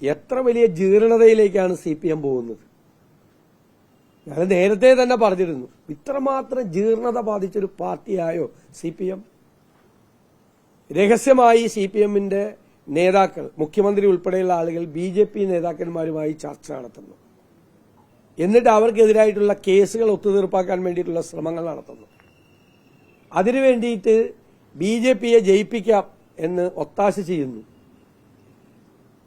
എത്ര വലിയ ജീർണതയിലേക്കാണ് CPM പോകുന്നത്. ഞാൻ നേരത്തെ തന്നെ പറഞ്ഞിരുന്നു, ഇത്രമാത്രം ജീർണത ബാധിച്ചൊരു പാർട്ടിയായോ CPM. രഹസ്യമായി CPMന്റെ നേതാക്കൾ, മുഖ്യമന്ത്രി ഉൾപ്പെടെയുള്ള ആളുകൾ BJP നേതാക്കന്മാരുമായി ചർച്ച നടത്തുന്നു. എന്നിട്ട് അവർക്കെതിരായിട്ടുള്ള കേസുകൾ ഒത്തുതീർപ്പാക്കാൻ വേണ്ടിയിട്ടുള്ള ശ്രമങ്ങൾ നടത്തുന്നു. അതിനു വേണ്ടിയിട്ട് BJPയെ ജയിപ്പിക്കാം എന്ന് ഒത്താശ ചെയ്യുന്നു.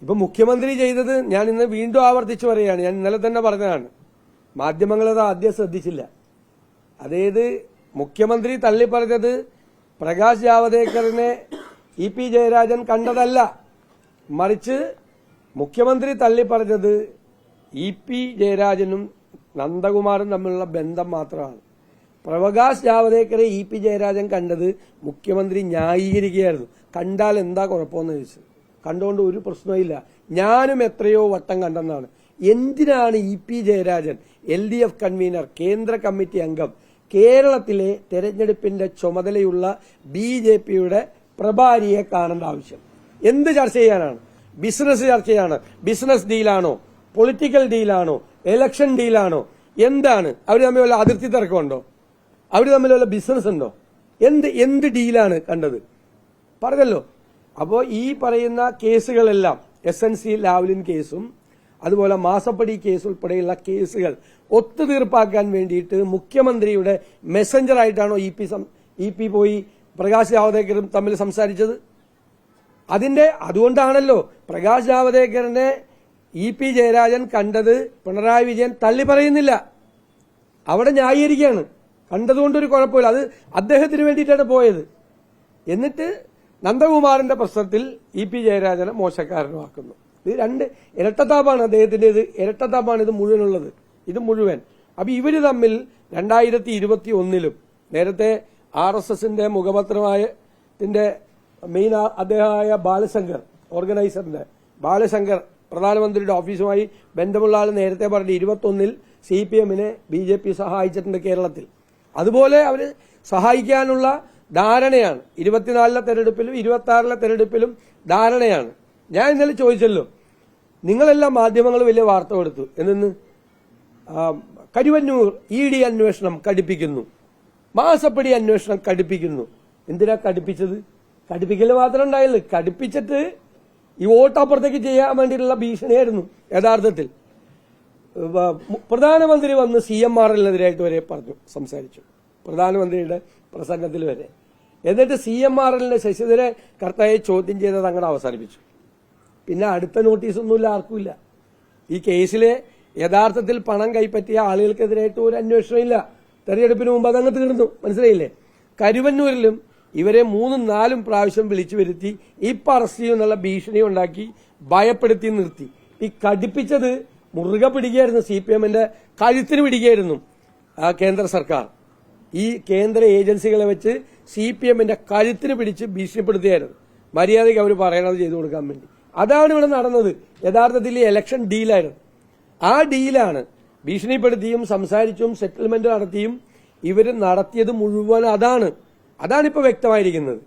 ഇപ്പൊ മുഖ്യമന്ത്രി ചെയ്തത് ഞാൻ ഇന്ന് വീണ്ടും ആവർത്തിച്ചു പറയുകയാണ്. ഞാൻ ഇന്നലെ തന്നെ പറഞ്ഞതാണ്, മാധ്യമങ്ങളത് ആദ്യം ശ്രദ്ധിച്ചില്ല. അതായത് മുഖ്യമന്ത്രി തള്ളിപ്പറഞ്ഞത് പ്രകാശ് ജാവദേക്കറിനെ EP ജയരാജൻ കണ്ടതല്ല, മറിച്ച് മുഖ്യമന്ത്രി തള്ളിപ്പറഞ്ഞത് EP ജയരാജനും നന്ദകുമാറും തമ്മിലുള്ള ബന്ധം മാത്രമാണ്. പ്രകാശ് ജാവദേക്കറെ EP ജയരാജൻ കണ്ടത് മുഖ്യമന്ത്രി ന്യായീകരിക്കുകയായിരുന്നു. കണ്ടാൽ എന്താ കുഴപ്പമെന്ന് ചോദിച്ചു. കണ്ടുകൊണ്ട് ഒരു പ്രശ്നമില്ല, ഞാനും എത്രയോ വട്ടം കണ്ടെന്നാണ്. എന്തിനാണ് EP ജയരാജൻ, LDF കൺവീനർ, കേന്ദ്ര കമ്മിറ്റി അംഗം, കേരളത്തിലെ തെരഞ്ഞെടുപ്പിന്റെ ചുമതലയുള്ള BJPയുടെ പ്രഭാരിയെ കാണേണ്ട ആവശ്യം? എന്ത് ചർച്ച ചെയ്യാനാണ്? ബിസിനസ് ചർച്ച ചെയ്യാണ്. ബിസിനസ് ഡീലാണോ, പൊളിറ്റിക്കൽ ഡീലാണോ, ഇലക്ഷൻ ഡീലാണോ, എന്താണ്? അവർ തമ്മിൽ വല്ല അതിർത്തി തർക്കമുണ്ടോ? അവർ തമ്മിൽ വല്ല ബിസിനസ് ഉണ്ടോ? എന്ത് ഡീലാണ് കണ്ടത്? പറഞ്ഞല്ലോ. അപ്പോൾ ഈ പറയുന്ന കേസുകളെല്ലാം SNC ലാവ്ലിൻ കേസും അതുപോലെ മാസപ്പടി കേസ് ഉൾപ്പെടെയുള്ള കേസുകൾ ഒത്തുതീർപ്പാക്കാൻ വേണ്ടിയിട്ട് മുഖ്യമന്ത്രിയുടെ മെസ്സഞ്ചറായിട്ടാണോ EP പോയി പ്രകാശ് ജാവദേക്കറും തമ്മിൽ സംസാരിച്ചത്? അതുകൊണ്ടാണല്ലോ പ്രകാശ് ജാവദേക്കറിനെ EP ജയരാജൻ കണ്ടത് പിണറായി വിജയൻ തള്ളി പറയുന്നില്ല, അവിടെ ന്യായീകരിക്കുകയാണ്. കണ്ടതുകൊണ്ടൊരു കുഴപ്പമില്ല, അത് അദ്ദേഹത്തിന് വേണ്ടിയിട്ടാണ് പോയത്. എന്നിട്ട് നന്ദകുമാറിന്റെ പ്രശ്നത്തിൽ EP ജയരാജനെ മോശക്കാരനുമാക്കുന്നു. ഇത് രണ്ട് ഇരട്ടത്താപ്പാണ് അദ്ദേഹത്തിൻ്റെത്. ഇരട്ടത്താപ്പാണ് ഇത് മുഴുവനുള്ളത്, ഇത് മുഴുവൻ. അപ്പൊ ഇവര് തമ്മിൽ 2021 നേരത്തെ RSSന്റെ മുഖപത്രമായ മെയിൻ അദ്ദേഹമായ ബാലശങ്കർ, ഓർഗനൈസറിന്റെ ബാലശങ്കർ, പ്രധാനമന്ത്രിയുടെ ഓഫീസുമായി ബന്ധമുള്ള ആൾ നേരത്തെ പറഞ്ഞു 21 CPMനെ BJP സഹായിച്ചിട്ടുണ്ട് കേരളത്തിൽ. അതുപോലെ അവര് സഹായിക്കാനുള്ള ധാരണയാണ്. 24 തെരഞ്ഞെടുപ്പിലും 26 തെരഞ്ഞെടുപ്പിലും ധാരണയാണ്. ഞാൻ ഇന്നലെ ചോദിച്ചല്ലോ, നിങ്ങളെല്ലാം മാധ്യമങ്ങൾ വലിയ വാർത്ത കൊടുത്തു എന്ന്. കരുവന്നൂർ ED അന്വേഷണം കടുപ്പിക്കുന്നു, മാസപ്പടി അന്വേഷണം കടുപ്പിക്കുന്നു. എന്തിനാ കടുപ്പിച്ചത്? കടുപ്പിക്കൽ മാത്രം ഉണ്ടായില്ല, കടുപ്പിച്ചിട്ട് ഈ വോട്ടപ്പുറത്തേക്ക് ചെയ്യാൻ വേണ്ടിയിട്ടുള്ള ഭീഷണിയായിരുന്നു. യഥാർത്ഥത്തിൽ പ്രധാനമന്ത്രി വന്ന് CMRLനെതിരായിട്ട് വരെ സംസാരിച്ചു, പ്രധാനമന്ത്രിയുടെ പ്രസംഗത്തിൽ വരെ. എന്നിട്ട് CMRLന്റെ ശശിധര കർത്തായെ ചോദ്യം ചെയ്തത് അങ്ങനെ അവസാനിപ്പിച്ചു. പിന്നെ അടുത്ത നോട്ടീസൊന്നുമില്ല, ആർക്കുമില്ല. ഈ കേസിലെ യഥാർത്ഥത്തിൽ പണം കൈപ്പറ്റിയ ആളുകൾക്കെതിരായിട്ട് ഒരു അന്വേഷണമില്ല. തെരഞ്ഞെടുപ്പിന് മുമ്പ് അതങ്ങ് തീർന്നു. മനസ്സിലായില്ലേ? കരുവന്നൂരിലും ഇവരെ 3-4 പ്രാവശ്യം വിളിച്ചു വരുത്തി ഇപ്പൊ അറസ്റ്റ് ചെയ്യുന്നുള്ള ഭീഷണി ഉണ്ടാക്കി ഭയപ്പെടുത്തി നിർത്തി. ഈ കടുപ്പിച്ചത് മുറുകെ പിടിക്കുകയായിരുന്നു, CPMന്റെ കഴുത്തിന് പിടിക്കുകയായിരുന്നു കേന്ദ്ര സർക്കാർ. ഈ കേന്ദ്ര ഏജൻസികളെ വെച്ച് CPMന്റെ കഴുത്തിന് പിടിച്ച് ഭീഷണിപ്പെടുത്തുകയായിരുന്നു. മര്യാദയ്ക്ക് അവർ പറയണത് ചെയ്തു കൊടുക്കാൻ വേണ്ടി. അതാണ് ഇവിടെ നടന്നത്. യഥാർത്ഥത്തിൽ ഈ ഇലക്ഷൻ ഡീലായിരുന്നു. ആ ഡീലാണ് ഭീഷണിപ്പെടുത്തിയും സംസാരിച്ചും സെറ്റിൽമെന്റ് നടത്തിയും ഇവർ നടത്തിയത് മുഴുവൻ. അതാണിപ്പോ വ്യക്തമായിരിക്കുന്നത്.